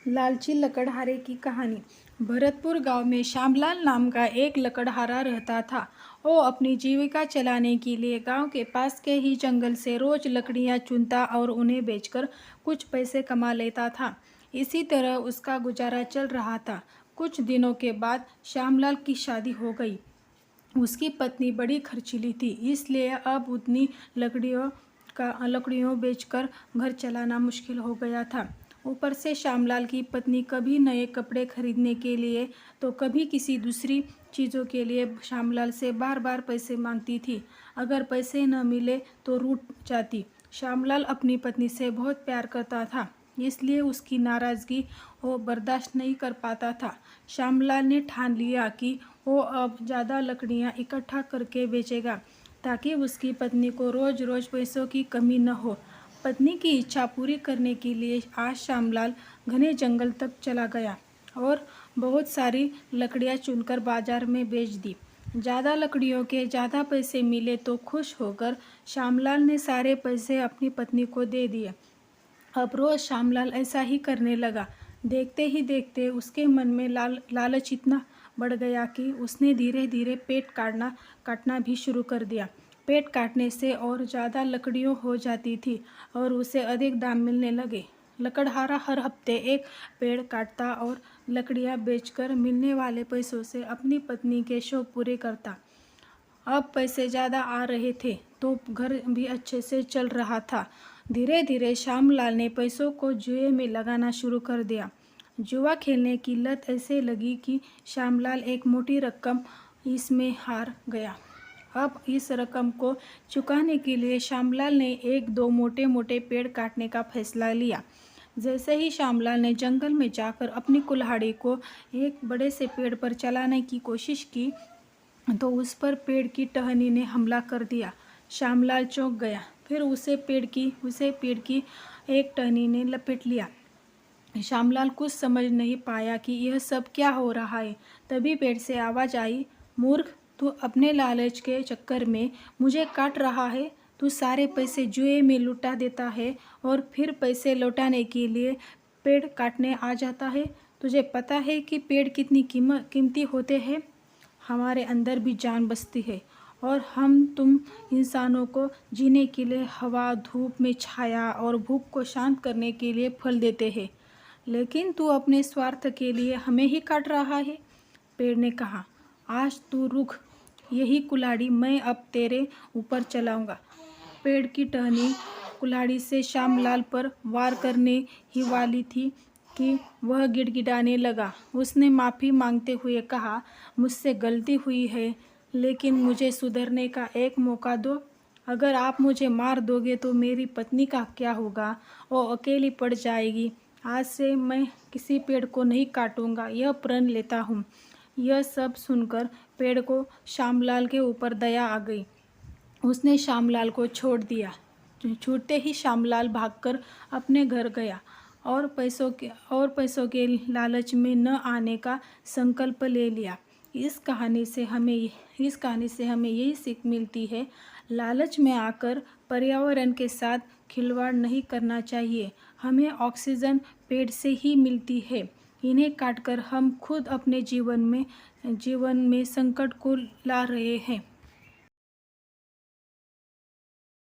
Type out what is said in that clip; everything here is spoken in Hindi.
लालची लकड़हारे की कहानी। भरतपुर गांव में श्यामलाल नाम का एक लकड़हारा रहता था। वो अपनी जीविका चलाने के लिए गांव के पास के ही जंगल से रोज लकड़ियां चुनता और उन्हें बेचकर कुछ पैसे कमा लेता था। इसी तरह उसका गुजारा चल रहा था। कुछ दिनों के बाद श्यामलाल की शादी हो गई। उसकी पत्नी बड़ी खर्चीली थी, इसलिए अब उतनी लकड़ियों बेचकर घर चलाना मुश्किल हो गया था। ऊपर से श्यामलाल की पत्नी कभी नए कपड़े खरीदने के लिए तो कभी किसी दूसरी चीज़ों के लिए श्यामलाल से बार बार पैसे मांगती थी। अगर पैसे न मिले तो रूठ जाती। श्यामलाल अपनी पत्नी से बहुत प्यार करता था, इसलिए उसकी नाराज़गी वो बर्दाश्त नहीं कर पाता था। श्यामलाल ने ठान लिया कि वो अब ज़्यादा लकड़ियाँ इकट्ठा करके बेचेगा, ताकि उसकी पत्नी को रोज़ रोज़ पैसों की कमी न हो। पत्नी की इच्छा पूरी करने के लिए आज श्यामलाल घने जंगल तक चला गया और बहुत सारी लकड़ियाँ चुनकर बाजार में बेच दी। ज़्यादा लकड़ियों के ज़्यादा पैसे मिले तो खुश होकर श्यामलाल ने सारे पैसे अपनी पत्नी को दे दिए। अब रोज़ श्यामलाल ऐसा ही करने लगा। देखते ही देखते उसके मन में लालच इतना बढ़ गया कि उसने धीरे धीरे पेट काटना भी शुरू कर दिया। पेट काटने से और ज़्यादा लकड़ियों हो जाती थी और उसे अधिक दाम मिलने लगे। लकड़हारा हर हफ्ते एक पेड़ काटता और लकड़ियाँ बेचकर मिलने वाले पैसों से अपनी पत्नी के शौक पूरे करता। अब पैसे ज़्यादा आ रहे थे तो घर भी अच्छे से चल रहा था। धीरे धीरे श्यामलाल ने पैसों को जुए में लगाना शुरू कर दिया। जुआ खेलने की लत ऐसे लगी कि श्यामलाल एक मोटी रकम इसमें हार गया। अब इस रकम को चुकाने के लिए श्यामलाल ने एक दो मोटे मोटे पेड़ काटने का फैसला लिया। जैसे ही श्यामलाल ने जंगल में जाकर अपनी कुल्हाड़ी को एक बड़े से पेड़ पर चलाने की कोशिश की तो उस पर पेड़ की टहनी ने हमला कर दिया। श्यामलाल चौंक गया। फिर उसे पेड़ की एक टहनी ने लपेट लिया। श्यामलाल कुछ समझ नहीं पाया कि यह सब क्या हो रहा है। तभी पेड़ से आवाज़ आई, मूर्ख, तू अपने लालच के चक्कर में मुझे काट रहा है। तू सारे पैसे जुए में लुटा देता है और फिर पैसे लौटाने के लिए पेड़ काटने आ जाता है। तुझे पता है कि पेड़ कितनी कीमती होते हैं। हमारे अंदर भी जान बसती है और हम तुम इंसानों को जीने के लिए हवा, धूप में छाया और भूख को शांत करने के लिए फल देते हैं, लेकिन तू अपने स्वार्थ के लिए हमें ही काट रहा है। पेड़ ने कहा, आज तू रुक, यही कुल्हाड़ी मैं अब तेरे ऊपर चलाऊंगा। पेड़ की टहनी कुल्हाड़ी से श्यामलाल पर वार करने ही वाली थी कि वह गिड़गिड़ाने लगा। उसने माफ़ी मांगते हुए कहा, मुझसे गलती हुई है, लेकिन मुझे सुधरने का एक मौका दो। अगर आप मुझे मार दोगे तो मेरी पत्नी का क्या होगा? वो अकेली पड़ जाएगी। आज से मैं किसी पेड़ को नहीं काटूंगा, यह प्रण लेता हूँ। यह सब सुनकर पेड़ को श्यामलाल के ऊपर दया आ गई। उसने श्यामलाल को छोड़ दिया। छूटते ही श्यामलाल भागकर अपने घर गया और पैसों के लालच में न आने का संकल्प ले लिया। इस कहानी से हमें यही सीख मिलती है, लालच में आकर पर्यावरण के साथ खिलवाड़ नहीं करना चाहिए। हमें ऑक्सीजन पेड़ से ही मिलती है। इन्हें काटकर हम खुद अपने जीवन में संकट को ला रहे हैं।